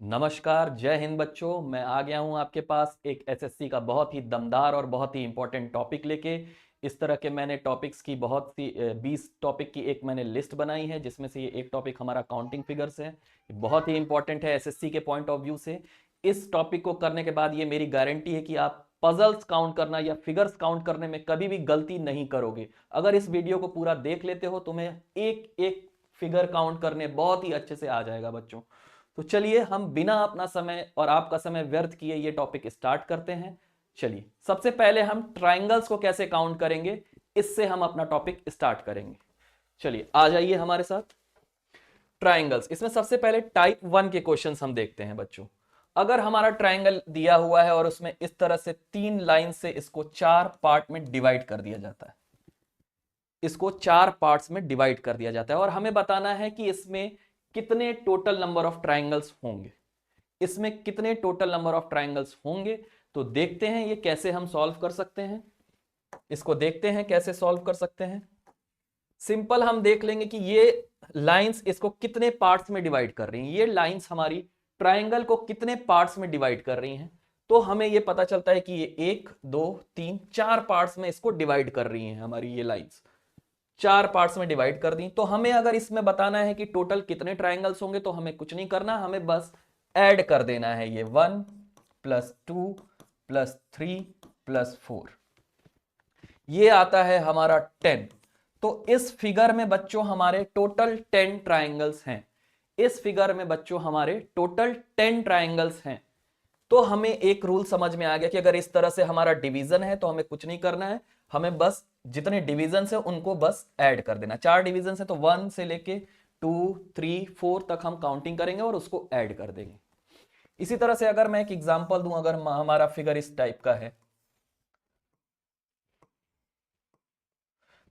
नमस्कार, जय हिंद बच्चों। मैं आ गया हूं आपके पास एक एसएससी का बहुत ही दमदार और बहुत ही इंपॉर्टेंट टॉपिक लेके। इस तरह के मैंने टॉपिक्स की बहुत सी 20 टॉपिक की एक मैंने लिस्ट बनाई है, जिसमें से ये एक टॉपिक हमारा काउंटिंग फिगर्स है। ये बहुत ही इंपॉर्टेंट है एसएससी के पॉइंट ऑफ व्यू से। इस टॉपिक को करने के बाद ये मेरी गारंटी है कि आप पजल्स काउंट करना या फिगर्स काउंट करने में कभी भी गलती नहीं करोगे। अगर इस वीडियो को पूरा देख लेते हो, तुम्हें एक एक फिगर काउंट करने बहुत ही अच्छे से आ जाएगा बच्चों। तो चलिए हम बिना अपना समय और आपका समय व्यर्थ किए ये टॉपिक स्टार्ट करते हैं। चलिए सबसे पहले हम ट्राइंगल्स को कैसे काउंट करेंगे, इससे हम अपना टॉपिक स्टार्ट करेंगे। चलिए आ जाइए हमारे साथ। ट्राइंगल्स, इसमें सबसे पहले टाइप 1 के क्वेश्चंस हम देखते हैं बच्चों। अगर हमारा ट्राइंगल दिया हुआ है और उसमें इस तरह से 3 लाइन से इसको 4 पार्ट में डिवाइड कर दिया जाता है, इसको 4 पार्ट्स में डिवाइड कर दिया जाता है और हमें बताना है कि इसमें कितने टोटल नंबर ऑफ ट्राइंगल्स होंगे। इसमें कितने टोटल नंबर ऑफ ट्राइंगल्स होंगे, तो देखते हैं ये कैसे हम सॉल्व कर सकते हैं। इसको देखते हैं कैसे सॉल्व कर सकते हैं। सिंपल हम देख लेंगे कि ये लाइंस इसको कितने पार्ट्स में डिवाइड कर रही हैं। ये लाइंस हमारी ट्राइंगल को कितने पार्ट्स में डिवाइड कर रही हैं, तो हमें ये पता चलता है कि ये 1 2 3 4 पार्ट्स में इसको डिवाइड कर रही हैं। हमारी ये लाइंस 4 पार्ट्स में डिवाइड कर दी। तो हमें अगर इसमें बताना है कि टोटल कितने ट्राइंगल्स होंगे, तो हमें कुछ नहीं करना, हमें बस ऐड कर देना है। ये 1 प्लस 2 प्लस 3 प्लस 4, ये आता है हमारा 10। तो इस फिगर में बच्चों हमारे टोटल 10 ट्राइंगल्स हैं। इस फिगर में बच्चों हमारे टोटल 10 ट्राइंगल्स हैं। तो हमें एक रूल समझ में आ गया कि अगर इस तरह से हमारा डिवीजन है तो हमें कुछ नहीं करना है, हमें बस जितने डिवीजन है उनको बस ऐड कर देना। 4 डिवीजन है तो 1 से लेके 2 3 4 तक हम काउंटिंग करेंगे और उसको ऐड कर देंगे। इसी तरह से अगर मैं एक एग्जांपल दूं, अगर हमारा फिगर इस टाइप का है,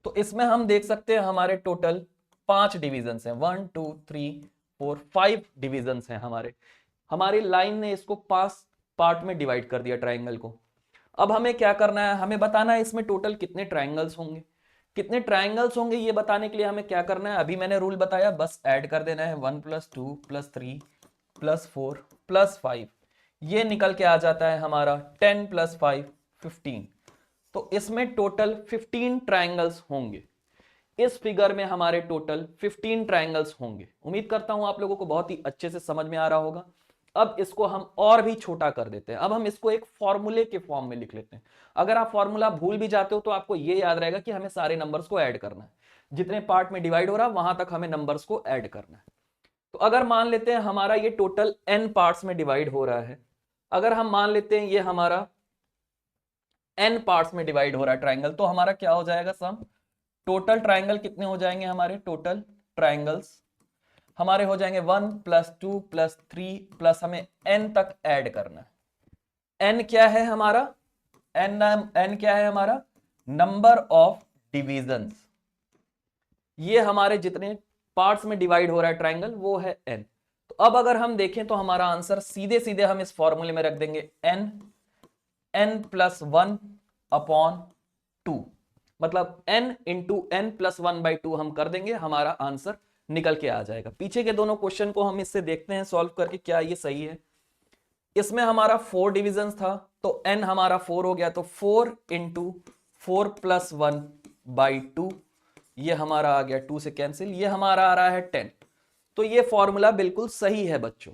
तो इसमें हम देख सकते हैं हमारे टोटल 5 डिवीजन हैं। 1 2 3 4 5 डिवीजन हैं हमारे। हमारी लाइन ने इसको 5 पार्ट में डिवाइड कर दिया ट्राइंगल को। अब हमें क्या करना है, हमें बताना है इसमें टोटल कितने ट्राइंगल्स होंगे। कितने ट्राइंगल्स होंगे ये बताने के लिए हमें क्या करना है, अभी मैंने रूल बताया, बस ऐड कर देना है। 1 प्लस 2 प्लस 3 प्लस 4 प्लस 5, ये निकल के आ जाता है हमारा 10 प्लस 5 15। तो इसमें टोटल 15 ट्राइंगल्स होंगे। इस फिगर में हमारे टोटल 15 ट्राइंगल्स होंगे। उम्मीद करता हूं आप लोगों को बहुत ही अच्छे से समझ में आ रहा होगा। अब इसको हम और भी छोटा कर देते हैं। अब हम इसको एक फॉर्मूले के फॉर्म में लिख लेते हैं। अगर आप फॉर्मूला भूल भी जाते हो तो आपको यह याद रहेगा कि हमें सारे नंबर्स को ऐड करना है। जितने पार्ट में डिवाइड हो रहा है वहां तक हमें नंबर्स को ऐड करना है। तो अगर मान लेते हैं हमारा ये टोटल n पार्ट्स में डिवाइड हो रहा है, अगर हम मान लेते हैं ये हमारा n पार्ट्स में डिवाइड हो रहा है ट्राइंगल, तो हमारा क्या हो जाएगा सम। टोटल ट्राइंगल कितने हो जाएंगे हमारे, टोटल ट्राइंगल्स हमारे हो जाएंगे 1 प्लस 2 प्लस 3 प्लस हमें n तक ऐड करना है। n क्या है हमारा, n क्या है हमारा, नंबर ऑफ डिविजन्स। ये हमारे जितने पार्ट्स में डिवाइड हो रहा है ट्राइंगल वो है n। तो अब अगर हम देखें तो हमारा आंसर सीधे सीधे हम इस फॉर्मूले में रख देंगे n प्लस 1 अपॉन 2, मतलब n इंटू n प्लस 1/2 हम कर देंगे, हमारा आंसर निकल के आ जाएगा। पीछे के दोनों क्वेश्चन को हम इससे देखते हैं सॉल्व करके क्या ये सही है। इसमें हमारा 4 डिविजन था तो n हमारा 4 हो गया, तो 4 इंटू 4 प्लस 1/2, ये हमारा आ गया 2 से कैंसिल, ये हमारा आ रहा है 10। तो ये फॉर्मूला बिल्कुल सही है बच्चों।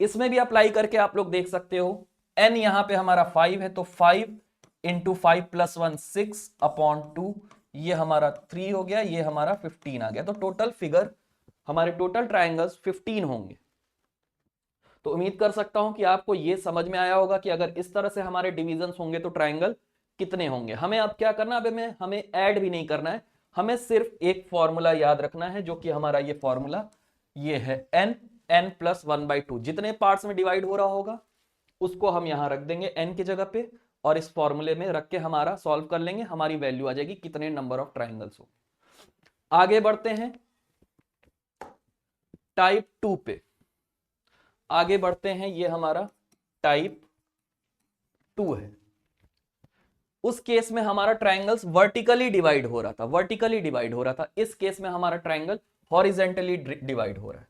इसमें भी अप्लाई करके आप लोग देख सकते हो। n यहां पे हमारा 5 है तो 5 इंटू 5 प्लस 1 6 अपॉन 2, ये हमारा 3 हो गया, ये हमारा 15 आ गया। तो टोटल फिगर हमारे टोटल ट्राइंगल्स 15 होंगे। तो उम्मीद कर सकता हूं कि आपको यह समझ में आया होगा कि अगर इस तरह से हमारे डिविजन्स होंगे तो ट्राइंगल कितने होंगे। हमें अब क्या करना है, अब हमें ऐड भी नहीं करना है, हमें सिर्फ एक फॉर्मूला याद रखना है, जो कि हमारा ये फॉर्मूला ये है n प्लस 1/2। जितने पार्ट्स में डिवाइड हो रहा होगा उसको हम यहां रख देंगे n की जगह पे, और इस फॉर्मूले में रख के हमारा सॉल्व कर लेंगे, हमारी वैल्यू आ जाएगी कितने नंबर ऑफ ट्राइंगल्स हो। आगे बढ़ते हैं टाइप 2 पे, आगे बढ़ते हैं, ये हमारा टाइप 2 है। उस केस में हमारा ट्राइंगल्स वर्टिकली डिवाइड हो रहा था, वर्टिकली डिवाइड हो रहा था। इस केस में हमारा ट्राइंगल हॉरिजेंटली डिवाइड हो रहा है।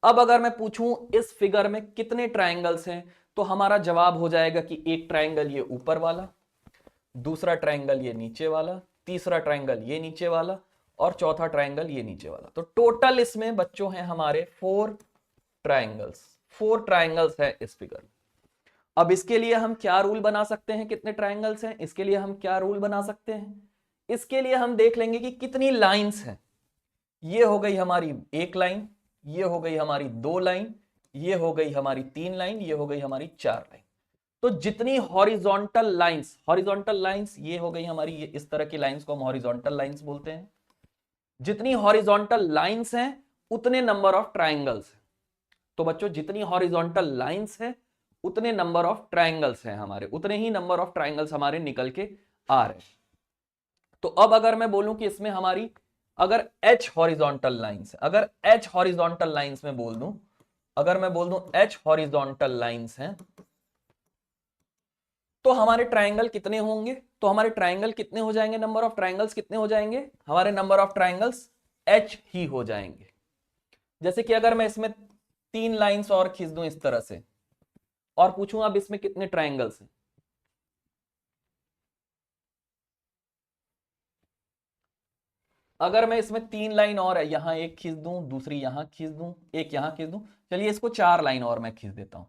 अब अगर मैं पूछूं इस फिगर में कितने ट्रायंगल्स हैं, तो हमारा जवाब हो जाएगा कि एक ट्रायंगल ये ऊपर वाला, दूसरा ट्रायंगल ये नीचे वाला, तीसरा ट्रायंगल ये नीचे वाला, और चौथा ट्रायंगल ये नीचे वाला। तो टोटल इसमें बच्चों हैं हमारे 4 ट्रायंगल्स। 4 ट्रायंगल्स है इस फिगर में। अब इसके लिए हम क्या रूल बना सकते हैं, कितने ट्रायंगल्स हैं, इसके लिए हम क्या रूल बना सकते हैं, इसके लिए हम देख लेंगे कि कितनी लाइंस हैं। ये हो गई हमारी एक लाइन, ये हो गई हमारी 2 लाइन, ये हो गई हमारी 3 लाइन, ये हो गई हमारी 4 लाइन। तो जितनी हॉरिजॉन्टल लाइंस ये हो गई हमारी, ये इस तरह की लाइंस को हम हॉरिजॉन्टल लाइंस बोलते हैं। जितनी हॉरिजॉन्टल लाइंस हैं उतने नंबर ऑफ ट्रायंगल्स हैं। तो बच्चों जितनी हॉरिजॉन्टल लाइंस हैं उतने नंबर ऑफ ट्रायंगल्स हैं हमारे, उतने ही नंबर ऑफ ट्रायंगल्स हमारे निकल के आ रहे हैं। तो अब अगर मैं बोलूं कि इसमें हमारी अगर H हॉरिजॉन्टल लाइंस, अगर H हॉरिजॉन्टल लाइंस में बोल दूं, अगर मैं बोल दूं H हॉरिजॉन्टल लाइंस हैं, तो हमारे ट्रायंगल कितने होंगे, तो हमारे ट्रायंगल कितने हो जाएंगे, नंबर ऑफ ट्रायंगल्स कितने हो जाएंगे, हमारे नंबर ऑफ ट्रायंगल्स H ही हो जाएंगे। जैसे कि अगर मैं इसमें 3 लाइंस और खींच दूं इस तरह से और पूछूं अब इसमें कितने ट्रायंगल्स हैं, अगर मैं इसमें 3 लाइन और है, यहां एक खींच दूं, दूसरी यहां खींच दूं, एक यहां खींच दूं, चलिए इसको 4 लाइन और मैं खींच देता हूं।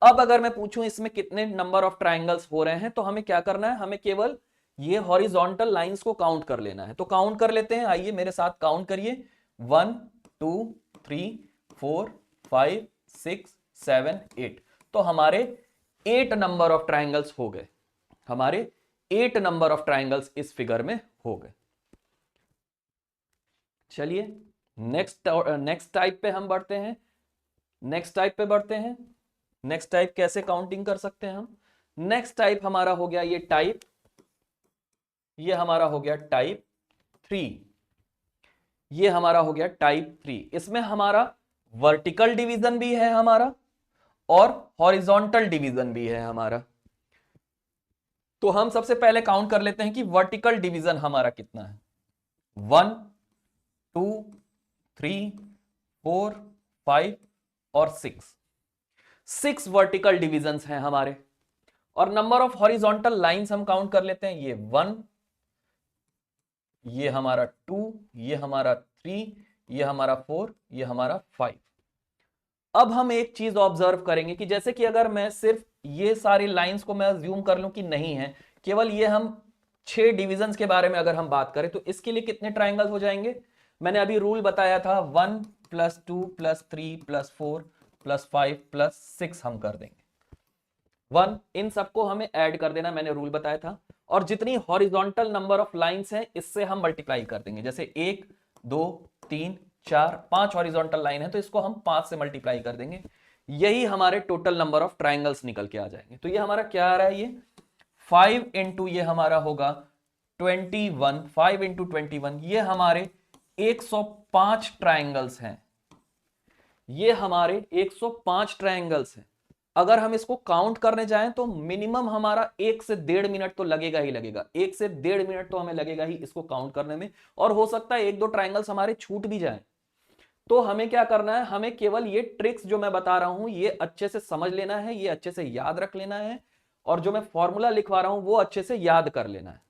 अब अगर मैं पूछूं इसमें कितने नंबर ऑफ ट्रायंगल्स हो रहे हैं, तो हमें क्या करना है, हमें केवल ये हॉरिजॉन्टल लाइंस को काउंट कर लेना है। तो काउंट कर लेते हैं, आइए मेरे साथ काउंट करिए। 1 2 3 4 5 6 7 8। तो हमारे 8 नंबर ऑफ ट्रायंगल्स हो गए, हमारे 8 नंबर ऑफ ट्रायंगल्स इस फिगर में हो गए। चलिए नेक्स्ट टाइप पे हम बढ़ते हैं, नेक्स्ट टाइप कैसे काउंटिंग कर सकते हैं हम। नेक्स्ट टाइप हमारा हो गया ये टाइप, ये हमारा हो गया टाइप 3, ये हमारा हो गया टाइप 3। इसमें हमारा वर्टिकल डिवीजन भी है हमारा और हॉरिजॉन्टल डिवीजन भी है हमारा। तो हम सबसे पहले काउंट कर लेते हैं कि वर्टिकल डिवीजन हमारा कितना है। 1 2 3 4 5 और 6 वर्टिकल डिविजन्स हैं हमारे। और नंबर ऑफ हॉरिजॉन्टल लाइंस हम काउंट कर लेते हैं, ये 1, ये हमारा 2, ये हमारा 3, ये हमारा 4, ये हमारा 5। अब हम एक चीज ऑब्जर्व करेंगे कि जैसे कि अगर मैं सिर्फ ये सारी लाइंस को मैं अज्यूम कर लूं कि नहीं है, केवल ये हम 6 डिविजन्स के बारे में अगर हम बात करें, तो इसके लिए कितने ट्रायंगल्स हो जाएंगे। मैंने अभी रूल बताया था 1 + 2 + 3 + 4 + 5 + 6 हम कर देंगे 1, इन सबको हमें ऐड कर देना, मैंने रूल बताया था। और जितनी हॉरिजॉन्टल नंबर ऑफ लाइंस हैं इससे हम मल्टीप्लाई कर देंगे, जैसे 1 2 3 4 5 हॉरिजॉन्टल लाइन है तो इसको हम 5 से मल्टीप्लाई कर देंगे, यही हमारे टोटल नंबर ऑफ ट्रायंगल्स निकल के आ जाएंगे। तो ये हमारा क्या आ रहा है, ये 5 इंटू ये हमारा होगा 21, 5 इंटू 21, ये हमारे 105 ट्रायंगल्स हैं, ये हमारे 105 ट्रायंगल्स हैं। अगर हम इसको काउंट करने जाएं तो मिनिमम हमारा 1 से 1.5 मिनट तो लगेगा ही लगेगा, 1 से 1.5 मिनट तो हमें लगेगा ही इसको काउंट करने में। और हो सकता है 1-2 ट्रायंगल्स हमारे छूट भी जाएं। तो हमें क्या करना है, हमें केवल ये ट्रिक्स जो मैं बता रहा हूं ये अच्छे से समझ लेना है, ये अच्छे से याद रख लेना है, और जो मैं फॉर्मूला लिखवा रहा हूं वो अच्छे से याद कर लेना है।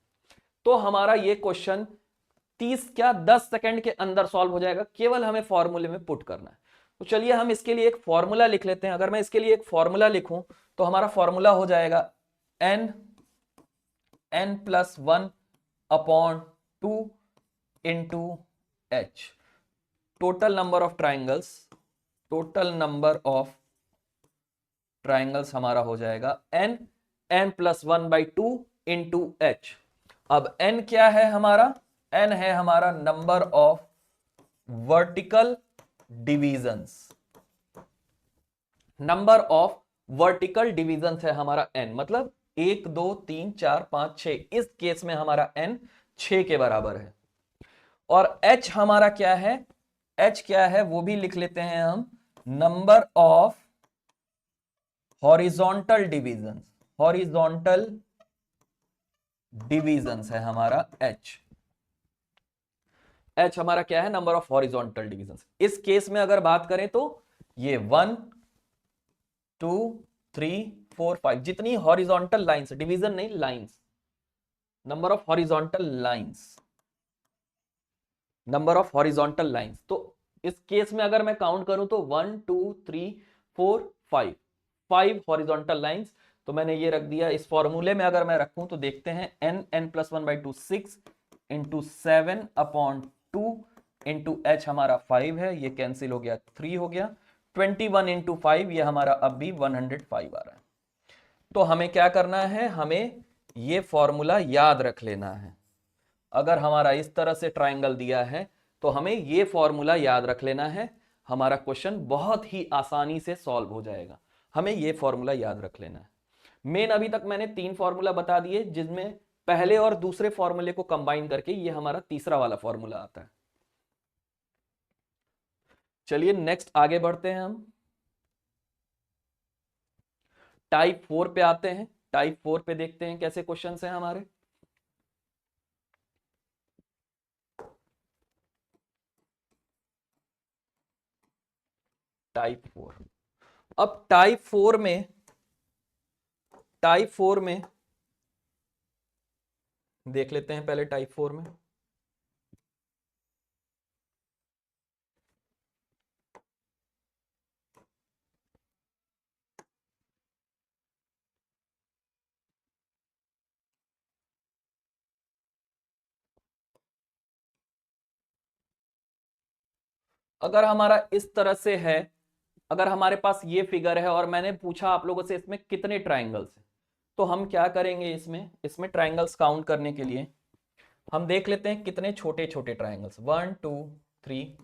तो हमारा ये क्वेश्चन 10 सेकंड के अंदर सॉल्व हो जाएगा, केवल हमें फॉर्मूले में पुट करना है। तो चलिए हम इसके लिए एक फॉर्मूला लिख लेते हैं। अगर मैं इसके लिए एक फॉर्मूला लिखूं तो हमारा फॉर्मूला हो जाएगा n + 1/2 into h, total number of triangles हमारा हो जाएगा n + 1/2 इंटू h। अब n क्या है हमारा, n है हमारा number of vertical divisions, number of vertical divisions है हमारा n, मतलब 1 2 3 4 5 6, इस केस में हमारा n 6 के बराबर है। और h हमारा क्या है, h क्या है वो भी लिख लेते हैं हम, नंबर ऑफ हॉरिजॉन्टल डिविजन्स है हमारा h। h हमारा क्या है, नंबर ऑफ हॉरिजॉन्टल डिविजन्स। इस केस में अगर बात करें तो ये 1 2 3 4 5 जितनी हॉरिजॉन्टल लाइंस, डिवीजन नहीं lines, number of horizontal lines, number of horizontal lines. तो इस केस में अगर मैं काउंट करूं तो 1 2 3 4 5 5 हॉरिजॉन्टल लाइंस। तो मैंने ये रख दिया। इस फॉर्मूले में अगर मैं रखूं तो देखते हैं n+1/2 6 इंटू 7/2 इंटू h हमारा 5 है, ये कैंसिल हो गया 3 हो गया। 21 इंटू 5 ये हमारा अब भी 105 आ रहा है। तो हमें क्या करना है, हमें ये फॉर्मूला याद रख लेना है। अगर हमारा इस तरह से ट्रायंगल दिया है तो हमें ये फॉर्मूला याद रख लेना है, हमारा क्वेश्चन बहुत ही आसानी से सॉल्व हो जाएगा। हमें ये फॉर्मूला याद रख लेना है। मेन अभी तक मैंने 3 फॉर्मूला बता दिए, जिसमें पहले और दूसरे फॉर्मूले को कंबाइन करके ये हमारा तीसरा वाला फॉर्मूला आता है। चलिए नेक्स्ट आगे बढ़ते हैं, हम टाइप 4 पे आते हैं। टाइप 4 पे देखते हैं कैसे क्वेश्चंस हैं हमारे। टाइप 4, अब टाइप 4 में देख लेते हैं पहले टाइप 4 में। अगर हमारा इस तरह से है, अगर हमारे पास ये फिगर है और मैंने पूछा आप लोगों से इसमें कितने ट्रायंगल्स हैं, तो हम क्या करेंगे, इसमें ट्रायंगल्स काउंट करने के लिए हम देख लेते हैं कितने छोटे छोटे ट्रायंगल्स। 1 2 3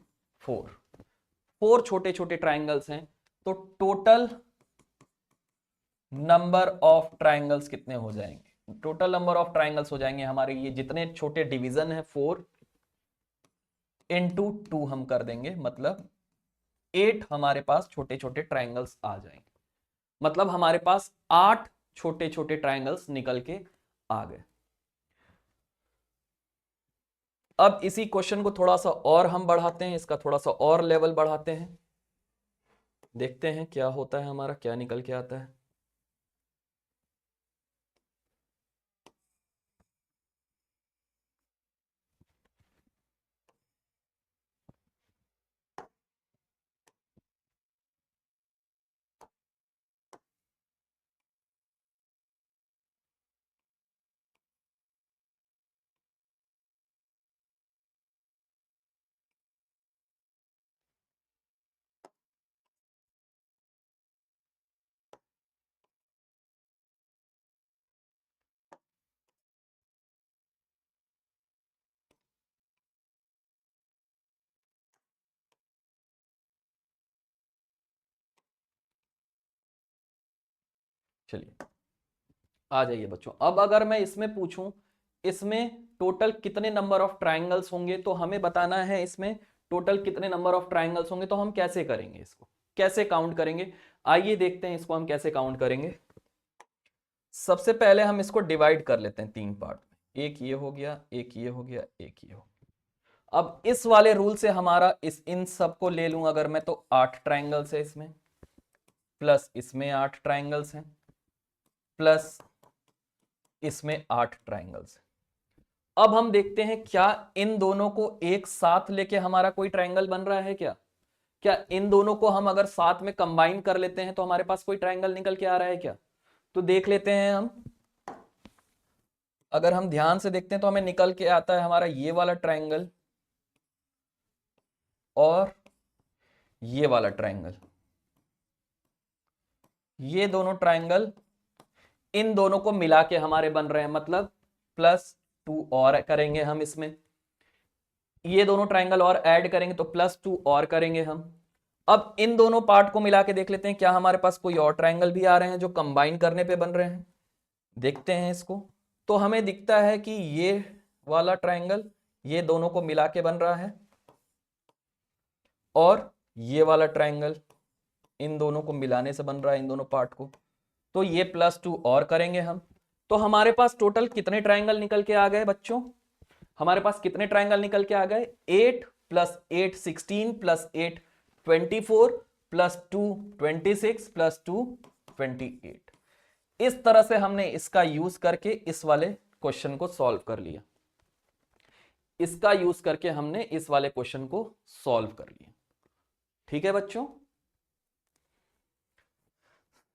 4 छोटे छोटे ट्रायंगल्स हैं। तो टोटल नंबर ऑफ ट्रायंगल्स कितने हो जाएंगे, टोटल नंबर ऑफ ट्रायंगल्स हो जाएंगे हमारे, ये जितने छोटे डिवीजन है 4 इंटू 2 हम कर देंगे, मतलब 8 हमारे पास छोटे छोटे ट्रायंगल्स आ जाएंगे। मतलब हमारे पास 8 छोटे छोटे ट्रायंगल्स निकल के आ गए। अब इसी क्वेश्चन को थोड़ा सा और हम बढ़ाते हैं, इसका थोड़ा सा और लेवल बढ़ाते हैं, देखते हैं क्या होता है हमारा, क्या निकल के आता है। चलिए आ जाइए बच्चों। अब अगर मैं इसमें पूछूं, इसमें टोटल कितने नंबर ऑफ ट्रायंगल्स होंगे, तो हमें बताना है इसमें टोटल कितने नंबर ऑफ ट्रायंगल्स होंगे। तो हम कैसे करेंगे, इसको कैसे काउंट करेंगे, आइए देखते हैं इसको हम कैसे काउंट करेंगे। सबसे पहले हम इसको डिवाइड कर लेते हैं 3 पार्ट में, एक ये हो गया, एक ये हो गया, एक ये हो गया। अब इस वाले रूल से हमारा इन सबको ले लूं अगर मैं, तो 8 ट्रायंगल्स है इसमें, प्लस इसमें 8 ट्रायंगल्स हैं, प्लस इसमें 8 ट्रायंगल्स हैं। अब हम देखते हैं क्या इन दोनों को एक साथ लेके हमारा कोई ट्रायंगल बन रहा है क्या, क्या इन दोनों को हम अगर साथ में कंबाइन कर लेते हैं तो हमारे पास कोई ट्रायंगल निकल के आ रहा है क्या। तो देख लेते हैं हम, अगर हम ध्यान से देखते हैं तो हमें निकल के आता है हमारा ये वाला ट्रायंगल और ये वाला ट्रायंगल। ये दोनों ट्रायंगल इन दोनों को मिला के हमारे बन रहे हैं, मतलब +2 और करेंगे हम इसमें, ये दोनों ट्रायंगल और ऐड करेंगे तो +2 और करेंगे हम। अब इन दोनों पार्ट को मिला के देख लेते हैं क्या हमारे पास कोई और ट्रायंगल भी आ रहे हैं जो कंबाइन करने पे बन रहे हैं। देखते हैं इसको, तो हमें दिखता है कि ये वाला ट्रायंगल ये दोनों को मिला के बन रहा है, और ये वाला ट्रायंगल इन दोनों को मिलाने से बन रहा है, इन दोनों पार्ट को। तो ये +2 और करेंगे हम। तो हमारे पास टोटल कितने ट्रायंगल निकल के आ गए बच्चों, हमारे पास कितने ट्रायंगल निकल के आ गए, 8 + 8 16 + 8 24 प्लस 2 26 प्लस 2 28। इस तरह से हमने इसका यूज करके इस वाले क्वेश्चन को सॉल्व कर लिया। इसका यूज करके हमने इस वाले क्वेश्चन को सॉल्व कर लिया। ठीक है बच्चों,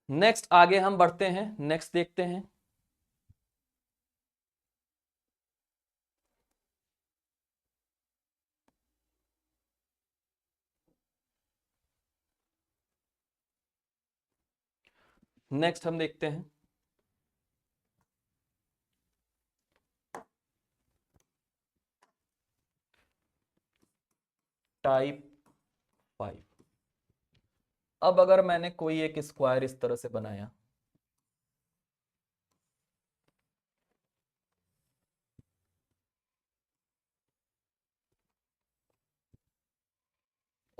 नेक्स्ट आगे हम बढ़ते हैं, नेक्स्ट देखते हैं। नेक्स्ट हम देखते हैं टाइप 5। अब अगर मैंने कोई एक स्क्वायर इस तरह से बनाया,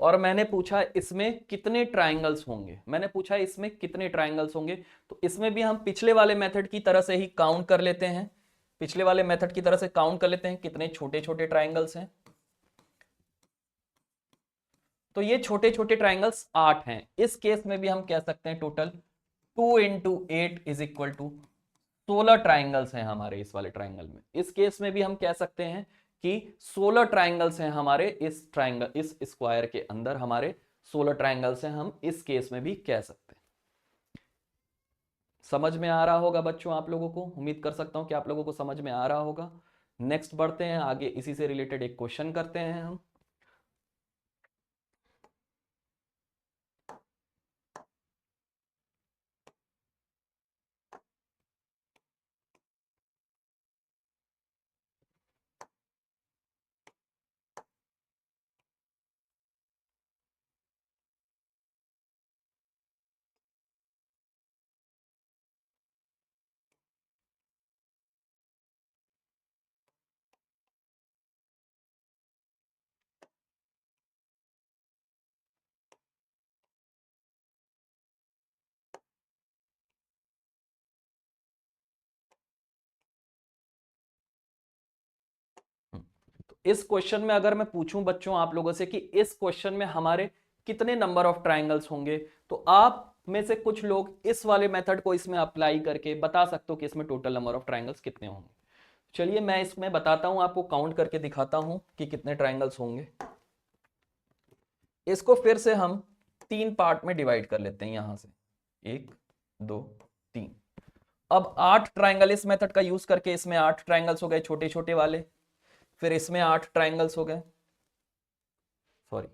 और मैंने पूछा इसमें कितने ट्रायंगल्स होंगे, मैंने पूछा इसमें कितने ट्रायंगल्स होंगे, तो इसमें भी हम पिछले वाले मेथड की तरह से ही काउंट कर लेते हैं। पिछले वाले मेथड की तरह से काउंट कर लेते हैं कितने छोटे छोटे ट्रायंगल्स हैं। तो ये छोटे छोटे ट्रायंगल्स 8 हैं। इस केस में भी हम कह सकते हैं total 2 into 8 is equal to 16 triangles हैं हमारे इस वाले ट्राइंगल में। इस केस में भी हम कह सकते हैं कि 16 ट्राइंगल्स हैं हमारे इस ट्राइंगल, इस स्क्वायर के अंदर हमारे 16 ट्राइंगल्स हैं, हम इस केस में भी कह सकते हैं। समझ में आ रहा होगा बच्चों आप लोगों को, उम्मीद कर सकता हूं कि आप लोगों को समझ में आ रहा होगा। नेक्स्ट बढ़ते हैं आगे, इसी से रिलेटेड एक क्वेश्चन करते हैं हम। तो इस क्वेश्चन में अगर मैं पूछूं बच्चों आप लोगों से कि इस क्वेश्चन में हमारे कितने नंबर ऑफ ट्राइंगल्स होंगे, तो आप में से कुछ लोग इस वाले मेथड को इसमें अप्लाई करके बता सकते हो कि इसमें टोटल नंबर ऑफ ट्राइंगल्स कितने होंगे। चलिए मैं इसमें बताता हूं, आपको काउंट करके दिखाता हूं कि कितने ट्राइंगल्स होंगे। इसको फिर से हम 3 पार्ट में डिवाइड कर लेते हैं, यहां से 1 2 3। अब 8 ट्राइंगल इस मेथड का यूज करके इसमें 8 ट्राइंगल्स हो गए छोटे छोटे वाले, फिर इसमें 8 ट्राइंगल्स हो गए, सॉरी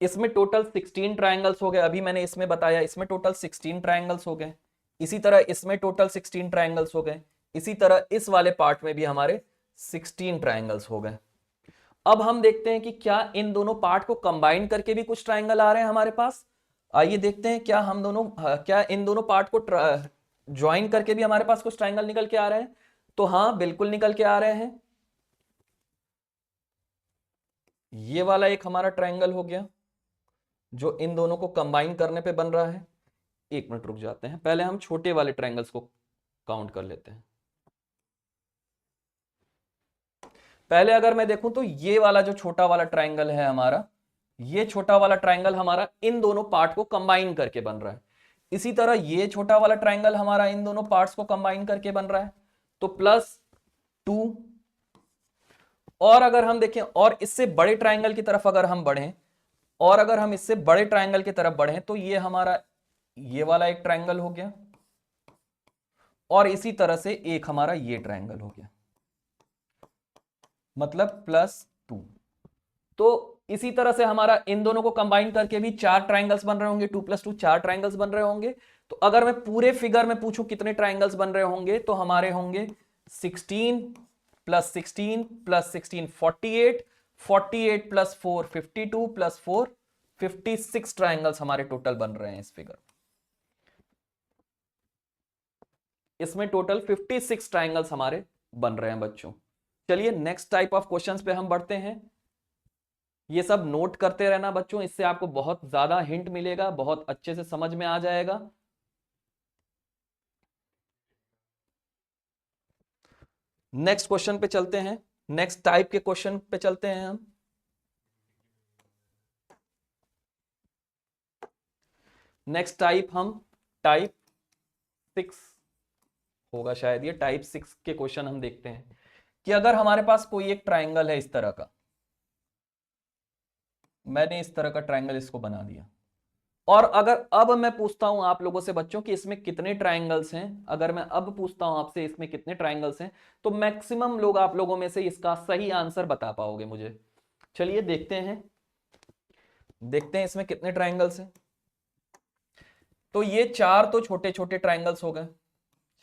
इसमें टोटल 16 ट्राइंगल्स हो गए। अभी मैंने इसमें बताया इसमें टोटल 16 ट्राइंगल्स हो गए। इसी तरह इसमें टोटल 16 ट्राइंगल्स हो गए। इसी तरह इस वाले पार्ट में भी हमारे 16 ट्राइंगल्स हो गए। अब हम देखते हैं कि क्या इन दोनों पार्ट को कंबाइन करके भी कुछ ट्राइंगल आ रहे हैं हमारे पास। आइए देखते हैं क्या हम दोनों क्या इन दोनों पार्ट को ज्वाइन करके भी हमारे पास कुछ ट्राइंगल निकल के आ रहे हैं। तो हाँ बिल्कुल निकल के आ रहे हैं। ये वाला एक हमारा ट्राइंगल हो गया जो इन दोनों को कंबाइन करने पे बन रहा है। एक मिनट रुक जाते हैं, पहले हम छोटे वाले ट्राइंगल्स को काउंट कर लेते हैं। पहले अगर मैं देखूं तो ये वाला जो छोटा वाला ट्राइंगल है हमारा, ये छोटा वाला ट्राइंगल हमारा इन दोनों पार्ट को कंबाइन करके बन रहा है। इसी तरह ये छोटा वाला ट्राइंगल हमारा इन दोनों पार्ट्स को कंबाइन करके बन रहा है, तो +2। और अगर हम देखें और इससे बड़े ट्राइंगल की तरफ अगर हम बढ़ें, और अगर हम इससे बड़े ट्राइंगल की तरफ बढ़ें, तो ये हमारा ये वाला एक ट्राइंगल हो गया, और इसी तरह से एक हमारा ये ट्राइंगल हो गया, मतलब +2। तो इसी तरह से हमारा इन दोनों को कंबाइन करके भी 4 ट्राइंगल्स बन रहे होंगे, 2 + 2 4 ट्राइंगल्स बन रहे होंगे। तो अगर मैं पूरे फिगर में पूछूं कितने ट्राइंगल्स बन रहे होंगे, तो हमारे होंगे 16 + 16 + 16 48, 48 + 4 52 + 4 56 ट्राइंगल्स हमारे टोटल बन रहे हैं इस फिगर। इसमें टोटल 56 ट्राइंगल्स हमारे बन रहे हैं बच्चों। चलिए नेक्स्ट टाइप ऑफ क्वेश्चंस पे हम बढ़ते हैं। ये सब नोट करते रहना बच्चों, इससे आपको बहुत ज्यादा हिंट मिलेगा, बहुत अच्छे से समझ में आ जाएगा। नेक्स्ट क्वेश्चन पे चलते हैं, नेक्स्ट टाइप के क्वेश्चन पे चलते हैं हम। नेक्स्ट टाइप हम टाइप 6 होगा शायद, ये टाइप 6 के क्वेश्चन हम देखते हैं कि अगर हमारे पास कोई एक ट्राइंगल है इस तरह का, मैंने इस तरह का ट्राइंगल इसको बना दिया, और अगर अब मैं पूछता हूं आप लोगों से बच्चों कि इसमें कितने ट्राइंगल्स हैं, अगर मैं अब पूछता हूं आपसे इसमें कितने ट्राइंगल्स हैं, तो मैक्सिमम लोग आप लोगों में से इसका सही आंसर बता पाओगे मुझे। चलिए देखते हैं, देखते हैं इसमें कितने ट्राइंगल्स हैं। तो ये चार तो छोटे छोटे ट्राइंगल्स हो गए,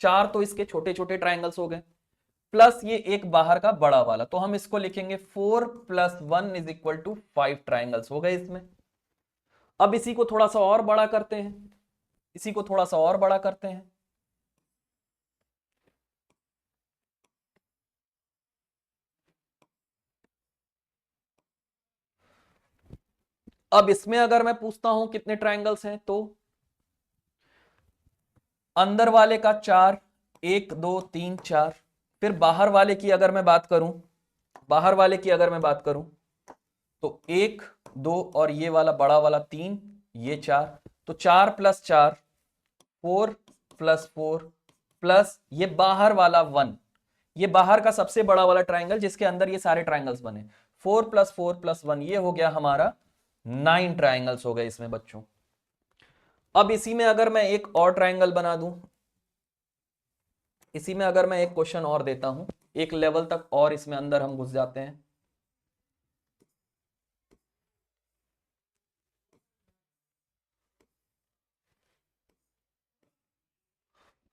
चार तो इसके छोटे छोटे ट्राइंगल्स हो गए, प्लस ये एक बाहर का बड़ा वाला, तो हम इसको लिखेंगे 4 + 1 = 5 ट्राइंगल्स हो गए इसमें। अब इसी को थोड़ा सा और बड़ा करते हैं, इसी को थोड़ा सा और बड़ा करते हैं। अब इसमें अगर मैं पूछता हूं कितने ट्राइंगल्स हैं, तो अंदर वाले का 4, 1 2 3 4, फिर बाहर वाले की अगर मैं बात करूं, बाहर वाले की अगर मैं बात करूं तो 1 2 और ये वाला बड़ा वाला 3, ये 4, तो 4 + 4 4 + 4 प्लस ये बाहर वाला 1, ये बाहर का सबसे बड़ा वाला ट्राइंगल जिसके अंदर ये सारे ट्राइंगल्स बने, 4 + 4 + 1, ये हो गया हमारा 9 ट्राइंगल्स हो गए इसमें बच्चों। अब इसी में अगर मैं एक और ट्राइंगल बना दूं, इसी में अगर मैं एक क्वेश्चन और देता हूं, एक लेवल तक और इसमें अंदर हम घुस जाते हैं।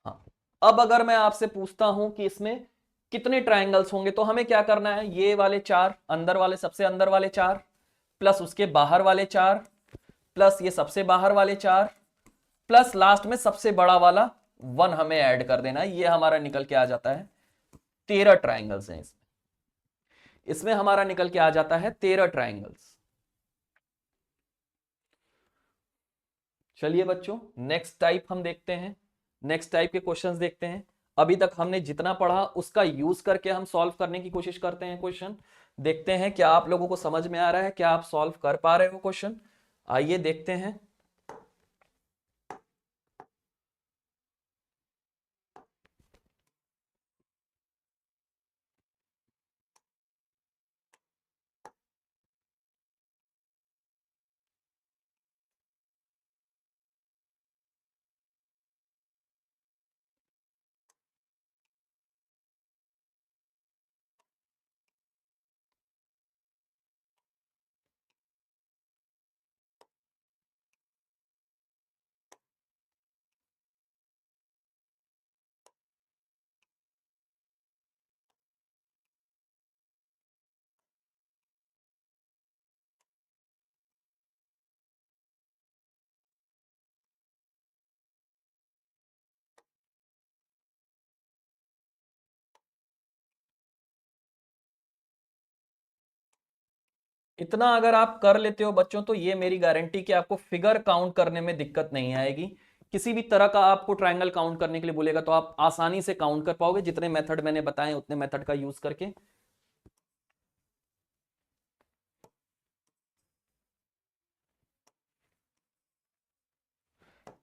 हाँ, अब अगर मैं आपसे पूछता हूं कि इसमें कितने ट्राइंगल्स होंगे, तो हमें क्या करना है, ये वाले 4, अंदर वाले सबसे अंदर वाले 4, प्लस उसके बाहर वाले 4, प्लस ये सबसे बाहर वाले 4, प्लस लास्ट में सबसे बड़ा वाला 1 हमें ऐड कर देना है, ये हमारा निकल के आ जाता है 13 ट्राइंगल्स हैं इसमें, इसमें हमारा निकल के आ जाता है 13 ट्राइंगल्स। चलिए बच्चों नेक्स्ट टाइप हम देखते हैं, नेक्स्ट टाइप के क्वेश्चंस देखते हैं। अभी तक हमने जितना पढ़ा उसका यूज करके हम सॉल्व करने की कोशिश करते हैं क्वेश्चन, देखते हैं क्या आप लोगों को समझ में आ रहा है, क्या आप सॉल्व कर पा रहे हो क्वेश्चन। आइए देखते हैं। इतना अगर आप कर लेते हो बच्चों, तो ये मेरी गारंटी कि आपको फिगर काउंट करने में दिक्कत नहीं आएगी। किसी भी तरह का आपको ट्रायंगल काउंट करने के लिए बोलेगा तो आप आसानी से काउंट कर पाओगे, जितने मेथड मैंने बताए उतने मेथड का यूज करके।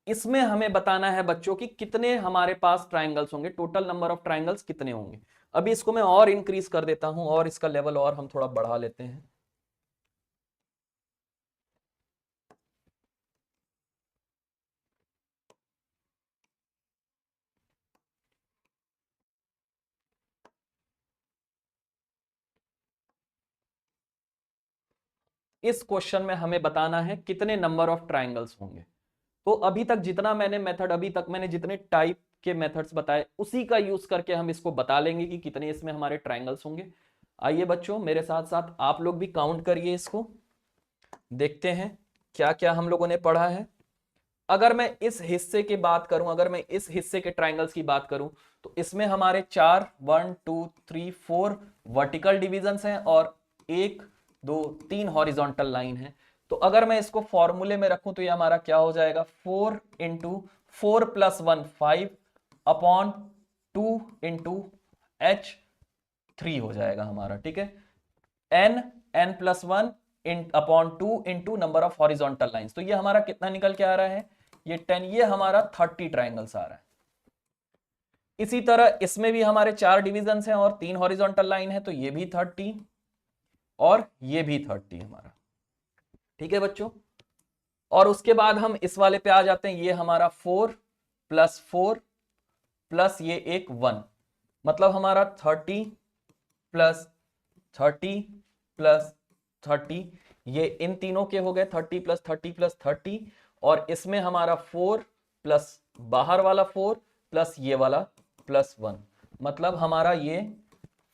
इसमें हमें बताना है बच्चों कि कितने हमारे पास ट्राइंगल्स होंगे, टोटल नंबर ऑफ ट्राइंगल्स कितने होंगे। अभी इसको मैं और इंक्रीज कर देता हूं, और इसका लेवल और हम थोड़ा बढ़ा लेते हैं। इस क्वेश्चन में हमें बताना है कितने नंबर ऑफ ट्राइंगल्स होंगे। तो अभी तक जितना मैंने मेथड, अभी तक मैंने जितने टाइप के मेथड्स बताए उसी का यूज करके हम इसको बता लेंगे कि कितने इसमें हमारे ट्राइंगल्स होंगे। आइए बच्चों मेरे साथ साथ आप लोग भी काउंट करिए इसको, देखते हैं क्या क्या हम लोगों ने पढ़ा है। अगर मैं इस हिस्से की बात करूं, अगर मैं इस हिस्से के ट्राइंगल्स की बात करूं, तो इसमें हमारे 4 1 2 3 4 वर्टिकल डिविजन्स हैं और 1 2 3 हॉरिजॉन्टल लाइन है। तो अगर मैं इसको फॉर्मूले में रखूं तो ये हमारा क्या हो जाएगा, 4 × 4 + 1 5 अपॉन 2 × H3 हो जाएगा हमारा, ठीक है। n+1 upon 2 × number of horizontal lines, तो ये हमारा कितना निकल के आ रहा है, ये 10, ये हमारा 30 ट्राइंगल्स आ रहा है। इसी तरह इसमें भी हमारे 4 डिविजन्स हैं और 3 हॉरिजॉन्टल लाइन है, तो ये भी 30 और ये भी 30 हमारा। ठीक है बच्चों, और उसके बाद हम इस वाले पे आ जाते हैं। ये हमारा 4 + 4 प्लस ये एक 1, मतलब हमारा 30 + 30 + 30, ये इन तीनों के हो गए 30 + 30 + 30, और इसमें हमारा 4 प्लस बाहर वाला 4 प्लस ये वाला +1, मतलब हमारा ये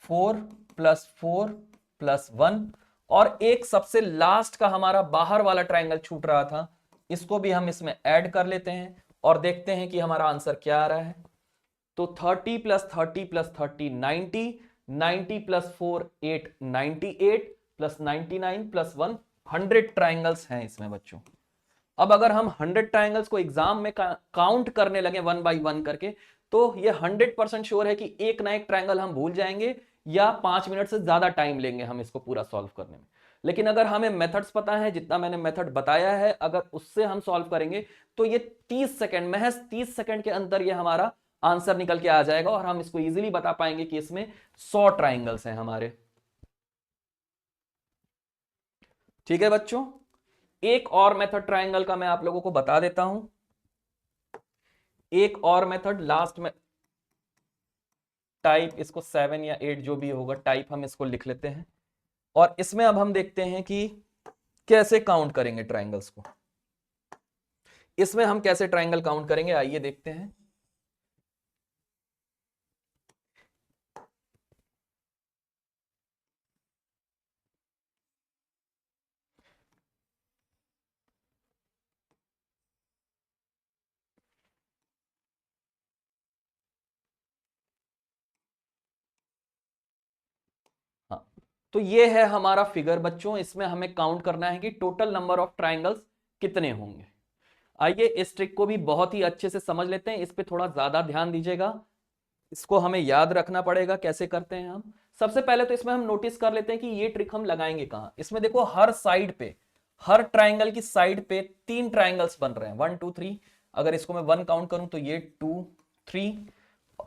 4 + 4 + 1, और एक सबसे लास्ट का हमारा बाहर वाला ट्राइंगल छूट रहा था, इसको भी हम इसमें ऐड कर लेते हैं और देखते हैं कि हमारा आंसर क्या आ रहा है। तो 30 + 30 + 30 90, 90 + 4 8 98 + 99 + 1 100 ट्राइंगल्स हैं इसमें बच्चों। अब अगर हम 100 ट्राइंगल्स को एग्जाम में काउंट करने लगे 1 बाई 1 करके, तो ये 100% श्योर है कि एक ना एक ट्राइंगल हम भूल जाएंगे या 5 मिनट से ज्यादा टाइम लेंगे हम इसको पूरा सॉल्व करने में। लेकिन अगर हमें मेथड्स पता है, जितना मैंने मेथड बताया है, अगर उससे हम सॉल्व करेंगे तो ये 30 सेकंड, महज 30 सेकंड के अंदर ये हमारा आंसर निकल के आ जाएगा और हम इसको इजीली बता पाएंगे कि इसमें 100 ट्राइंगल्स हैं हमारे। ठीक है बच्चों, एक और मेथड ट्राइंगल का मैं आप लोगों को बता देता हूं। एक और मेथड लास्ट में, टाइप इसको 7 या 8 जो भी होगा, टाइप हम इसको लिख लेते हैं, और इसमें अब हम देखते हैं कि कैसे काउंट करेंगे ट्राइंगल्स को। इसमें हम कैसे ट्राइंगल काउंट करेंगे, आइए देखते हैं। हाँ, तो ये है हमारा फिगर बच्चों, इसमें हमें काउंट करना है कि टोटल नंबर ऑफ ट्राइंगल्स कितने होंगे। आइए इस ट्रिक को भी बहुत ही अच्छे से समझ लेते हैं, इस पे थोड़ा ज्यादा ध्यान दीजिएगा, इसको हमें याद रखना पड़ेगा कैसे करते हैं हम। सबसे पहले तो इसमें हम नोटिस कर लेते हैं कि ये ट्रिक हम लगाएंगे कहां। इसमें देखो हर साइड पे, हर ट्राइंगल की साइड पे 3 ट्राइंगल्स बन रहे हैं, 1 2 3। अगर इसको मैं 1 काउंट करूं तो ये 2 3,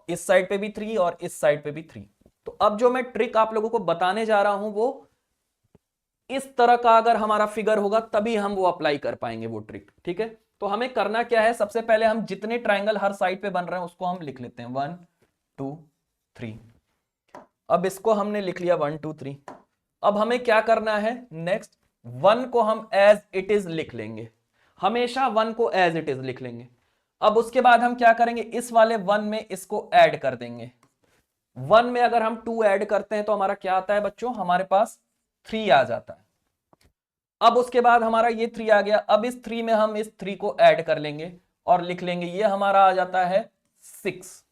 इस साइड पे भी 3 और इस साइड पे भी 3। तो अब जो मैं ट्रिक आप लोगों को बताने जा रहा हूं वो इस तरह का अगर हमारा फिगर होगा तभी हम वो अप्लाई कर पाएंगे वो ट्रिक। ठीक है, तो हमें करना क्या है, सबसे पहले हम जितने ट्राइंगल हर साइड पे बन रहे हैं उसको हम लिख लेते हैं 1 2 3। अब इसको हमने लिख लिया 1 2 3। अब हमें क्या करना है, नेक्स्ट 1 को हम एज इट इज लिख लेंगे, हमेशा 1 को एज इट इज लिख लेंगे। अब उसके बाद हम क्या करेंगे, इस वाले 1 में इसको ऐड कर देंगे। 1 में अगर हम 2 ऐड करते हैं तो हमारा क्या आता है बच्चों, हमारे पास 3 आ जाता है। अब उसके बाद हमारा ये 3 आ गया, अब इस 3 में हम इस 3 को ऐड कर लेंगे और लिख लेंगे, ये हमारा आ जाता है 6।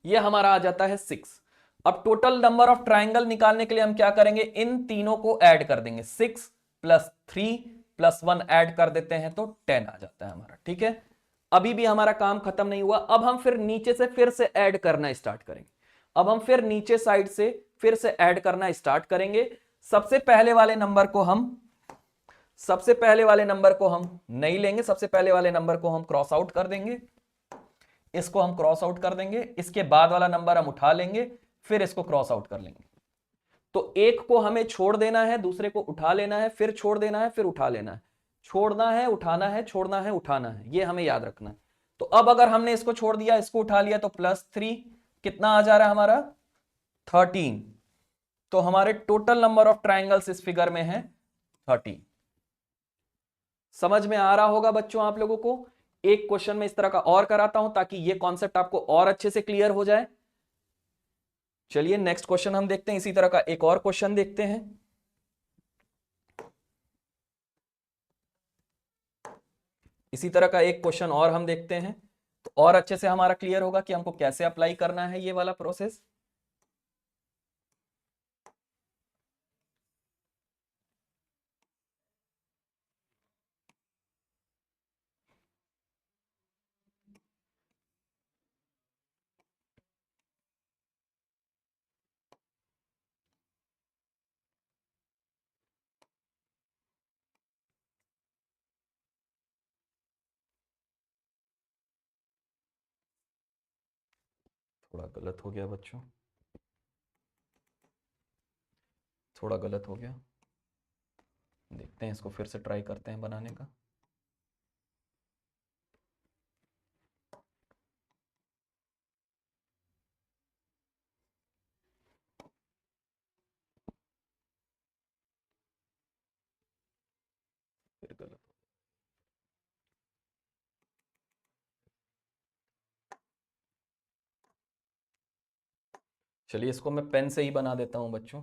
ये हमारा आ जाता है 6। अब टोटल नंबर ऑफ ट्राइंगल निकालने के लिए हम क्या करेंगे, इन तीनों को ऐड कर देंगे, 6 + 3 + 1 ऐड कर देते हैं तो 10 आ जाता है हमारा। ठीक है, अभी भी हमारा काम खत्म नहीं हुआ, अब हम फिर नीचे से फिर से ऐड करना स्टार्ट करेंगे। अब हम फिर नीचे साइड से फिर से ऐड करना स्टार्ट करेंगे। सबसे पहले वाले नंबर को हम सबसे पहले वाले नंबर को हम नहीं लेंगे, सबसे पहले वाले नंबर को हम क्रॉस आउट कर देंगे, इसको हम क्रॉस आउट कर देंगे। इसके बाद वाला नंबर हम उठा लेंगे, फिर इसको क्रॉस आउट कर लेंगे। तो एक को हमें छोड़ देना है, दूसरे को उठा लेना है, फिर छोड़ देना है, फिर उठा लेना है, छोड़ना है उठाना है, छोड़ना है उठाना है, ये हमें याद रखना है। तो अब अगर हमने इसको छोड़ दिया, इसको उठा लिया, तो +3 कितना आ जा रहा है हमारा 13। तो हमारे टोटल नंबर ऑफ ट्राइंगल्स इस फिगर में है 13। समझ में आ रहा होगा बच्चों आप लोगों को। एक क्वेश्चन में इस तरह का और कराता हूं ताकि ये कॉन्सेप्ट आपको और अच्छे से क्लियर हो जाए। चलिए नेक्स्ट क्वेश्चन हम देखते हैं, इसी तरह का एक और क्वेश्चन देखते हैं। इसी तरह का एक क्वेश्चन और हम देखते हैं तो और अच्छे से हमारा क्लियर होगा कि हमको कैसे अप्लाई करना है ये वाला प्रोसेस। थोड़ा गलत हो गया बच्चों, थोड़ा गलत हो गया। देखते हैं, इसको फिर से ट्राई करते हैं बनाने का। फिर गलत। चलिए इसको मैं पेन से ही बना देता हूं बच्चों,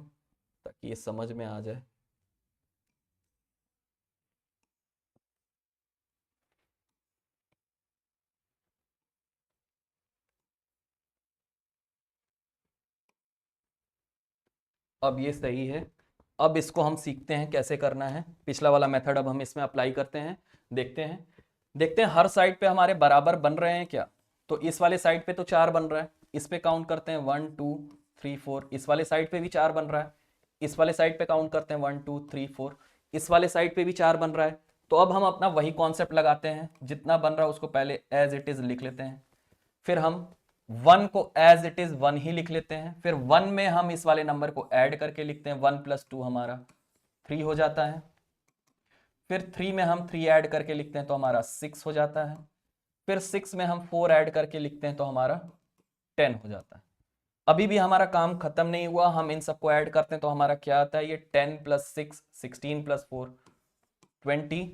ताकि ये समझ में आ जाए। अब ये सही है। अब इसको हम सीखते हैं कैसे करना है, पिछला वाला मेथड अब हम इसमें अप्लाई करते हैं। देखते हैं हर साइड पे हमारे बराबर बन रहे हैं क्या। तो इस वाले साइड पे तो 4 बन रहा है, इस पे काउंट करते हैं 1 2 3 4। इस वाले साइड पे भी 4 बन रहा है, इस वाले साइड पे काउंट करते हैं 1 2 3 4। इस वाले साइड पे भी 4 बन रहा है। तो अब हम अपना वही कॉन्सेप्ट लगाते हैं, जितना बन रहा है उसको पहले एज इट इज लिख लेते हैं। फिर हम 1 को एज इट इज 1 ही लिख लेते हैं। फिर 1 में हम इस वाले नंबर को ऐड करके लिखते हैं, 1 + 2 हमारा 3 हो जाता है। फिर 3 में हम 3 ऐड करके लिखते हैं तो हमारा 6 हो जाता है। फिर 6 में हम 4 ऐड करके लिखते हैं तो हमारा 10 हो जाता है। अभी भी हमारा काम खत्म नहीं हुआ, हम इन सबको ऐड करते हैं तो हमारा क्या आता है, ये 10 + 6 16 + 4 20।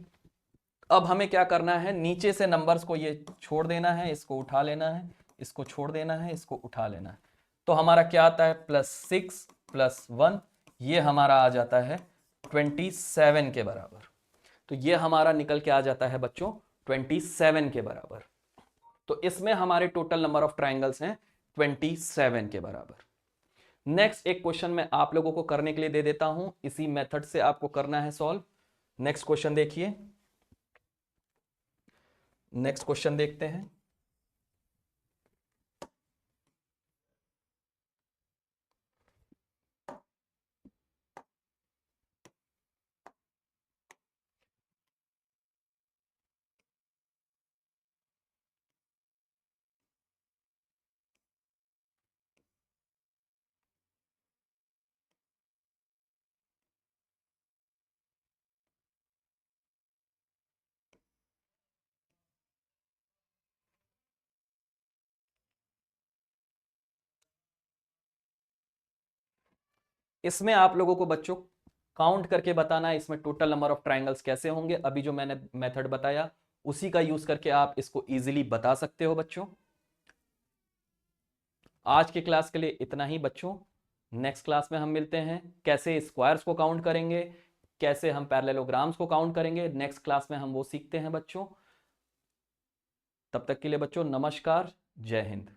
अब हमें क्या करना है, नीचे से नंबर्स को ये छोड़ देना है, इसको उठा लेना है, इसको छोड़ देना है, इसको उठा लेना है। तो हमारा क्या आता है, +6 + 1, ये हमारा आ जाता है 27 के बराबर। तो ये हमारा निकल के आ जाता है बच्चों 27 के बराबर। तो इसमें हमारे टोटल नंबर ऑफ ट्राइंगल्स हैं 27 के बराबर। नेक्स्ट एक क्वेश्चन मैं आप लोगों को करने के लिए दे देता हूं, इसी मेथड से आपको करना है सॉल्व। नेक्स्ट क्वेश्चन देखिए, नेक्स्ट क्वेश्चन देखते हैं। इसमें आप लोगों को बच्चों काउंट करके बताना है इसमें टोटल नंबर ऑफ ट्राइंगल्स कैसे होंगे। अभी जो मैंने मेथड बताया उसी का यूज करके आप इसको इजीली बता सकते हो बच्चों। आज की क्लास के लिए इतना ही बच्चों। नेक्स्ट क्लास में हम मिलते हैं, कैसे स्क्वायर्स को काउंट करेंगे, कैसे हम पैरेललोग्राम्स को काउंट करेंगे, नेक्स्ट क्लास में हम वो सीखते हैं बच्चों। तब तक के लिए बच्चों नमस्कार, जय हिंद।